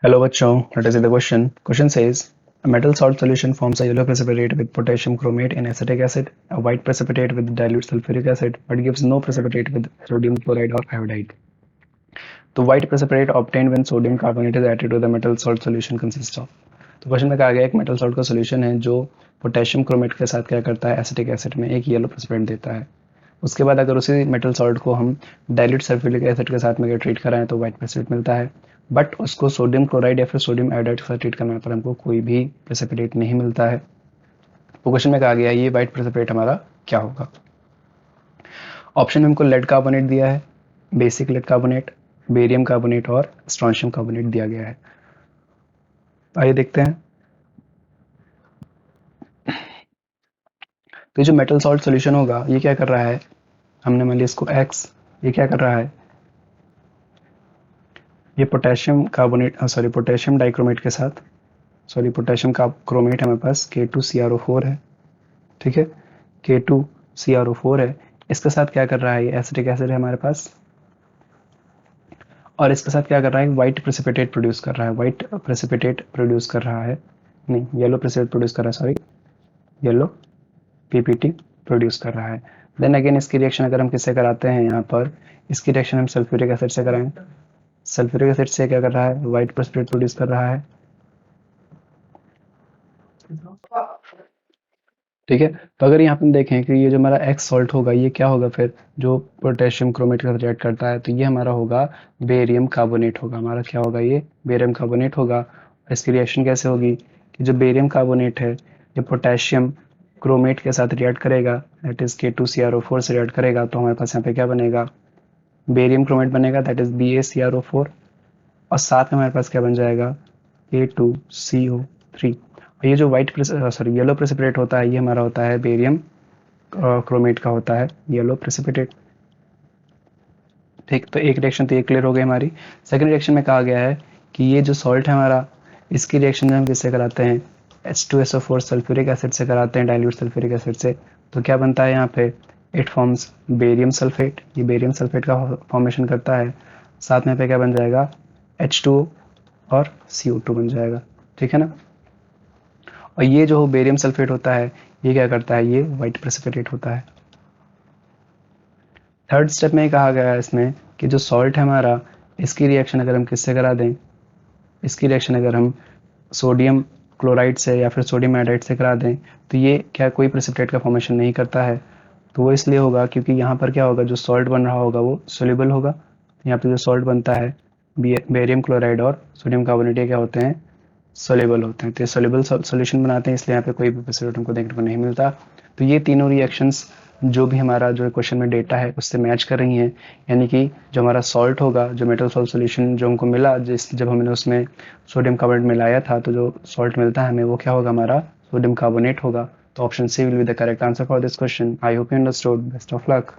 Hello बच्चों, let us see the question. Question says a metal salt solution forms a yellow precipitate with potassium chromate and acetic acid, a white precipitate with dilute sulfuric acid, but gives no precipitate with sodium chloride or iodide. The white precipitate obtained when sodium carbonate is added to the metal salt solution consists of. तो question में कहा गया एक metal salt का solution है जो potassium chromate के साथ क्या करता है, एसिटिक एसिड में एक येलो प्रेसिपिटेट देता है. उसके बाद अगर उसी मेटल सॉल्ट को हम डाइल्यूट सल्फ्यूरिक एसिड के साथ में अगर ट्रीट कराएं तो व्हाइट प्रेसिपिटेट मिलता है. बट उसको सोडियम क्लोराइड या फिर सोडियम आयोडाइड के साथ ट्रीट करने पर हमको कोई भी प्रेसिपिटेट नहीं मिलता है. तो क्वेश्चन में कहा गया ये व्हाइट प्रेसिपिटेट हमारा क्या होगा. ऑप्शन में हमको लेड कार्बोनेट दिया है, basic lead carbonate, barium carbonate और स्ट्रोंशियम कार्बोनेट दिया गया है. आइए देखते हैं. तो जो मेटल सॉल्ट सॉल्यूशन होगा ये क्या कर रहा है, हमने मान लिया इसको X, ये क्या कर रहा है, ये पोटेशियम कार्बोनेट पोटेशियम डाइक्रोमेट के साथ पोटेशियम का क्रोमेट हमारे पास K2CrO4 है. ठीक है, K2CrO4 है. इसके साथ क्या कर रहा है, ये एसिटिक एसिड है हमारे पास, और इसके साथ क्या कर रहा है, व्हाइट प्रेसिपिटेट प्रोड्यूस कर रहा है. व्हाइट प्रेसिपिटेट प्रोड्यूस कर रहा है, नहीं येलो प्रेसिपिटेट प्रोड्यूस कर रहा है, येलो पीपीटी प्रोड्यूस कर रहा है. देन अगेन इसकी रिएक्शन अगर हम किससे कराते हैं, यहाँ पर इसकी रिएक्शन हम सल्फ्यूरिक एसिड से कराएं. सल्फ्यूरिक एसिड से क्या कर रहा है, व्हाइट प्रेसिपिटेट प्रोड्यूस कर रहा है. ठीक है, तो अगर यहाँ पे हम देखें कि ये जो हमारा एक्स सॉल्ट होगा ये क्या होगा, फिर जो पोटेशियम क्रोमेट के साथ रिएक्ट करता है तो ये हमारा होगा बेरियम कार्बोनेट होगा. हमारा क्या होगा, ये बेरियम कार्बोनेट होगा. इसकी रिएक्शन कैसे होगी कि जो बेरियम कार्बोनेट है ये पोटेशियम क्रोमेट के साथ रिएक्ट करेगा, दैट इज K2CrO4 से रिएक्ट करेगा. तो हमारे पास यहाँ पे क्या बनेगा, बेरियम क्रोमेट बनेगा, दैट इज BaCrO4, और साथ में हमारे पास क्या बन जाएगा, K2CO3. और ये जो येलो प्रेसिपिटेट होता है ये हमारा होता है बेरियम क्रोमेट का होता है येलो प्रेसिपिटेट. ठीक, तो एक रिएक्शन तो ये क्लियर हो गई हमारी. सेकंड रिएक्शन में कहा गया है कि ये जो सॉल्ट है हमारा, इसकी रिएक्शन हम किससे कराते हैं, H2SO4 सल्फ्यूरिक एसिड से कराते हैं, डाइल्यूट सल्फ्यूरिक एसिड से. तो क्या बनता है यहाँ पे, इट फॉर्म्स बेरियम सल्फेट. ये बेरियम सल्फेट का फॉर्मेशन करता है. साथ में पे क्या बन जाएगा, H2O और CO2 बन जाएगा. ठीक है ना. और ये जो बेरियम सल्फेट होता है ये क्या करता है, ये व्हाइट प्रेसिपिटेट होता है. थर्ड स्टेप में कहा गया है इसमें कि जो सॉल्ट है हमारा, इसकी रिएक्शन अगर हम किससे करा दें, इसकी रिएक्शन अगर हम सोडियम क्लोराइड से या फिर सोडियम आयोडाइड से करा दें तो ये क्या कोई प्रेसिपिटेट का फॉर्मेशन नहीं करता है. तो वो इसलिए होगा क्योंकि यहाँ पर क्या होगा, जो सॉल्ट बन रहा होगा वो सोल्यूबल होगा. यहाँ पे जो सॉल्ट बनता है बेरियम क्लोराइड और सोडियम कार्बोनेट क्या होते हैं, सोल्यूबल होते हैं. तो ये सोल्यूबल सॉल्यूशन बनाते हैं, इसलिए यहाँ पे कोई भी प्रेसिपिटेट हमको देखने को नहीं मिलता. तो ये तीनों रिएक्शंस जो भी हमारा जो क्वेश्चन में डेटा है उससे मैच कर रही हैं. यानी कि जो हमारा सॉल्ट होगा, जो मेटल सॉल्ट सॉल्यूशन जो हमको मिला, जब हमने उसमें सोडियम कार्बोनेट मिलाया था तो जो सॉल्ट मिलता है हमें वो क्या होगा, हमारा सोडियम कार्बोनेट होगा. तो option C will be the correct answer for this question. I hope you understood. Best of luck.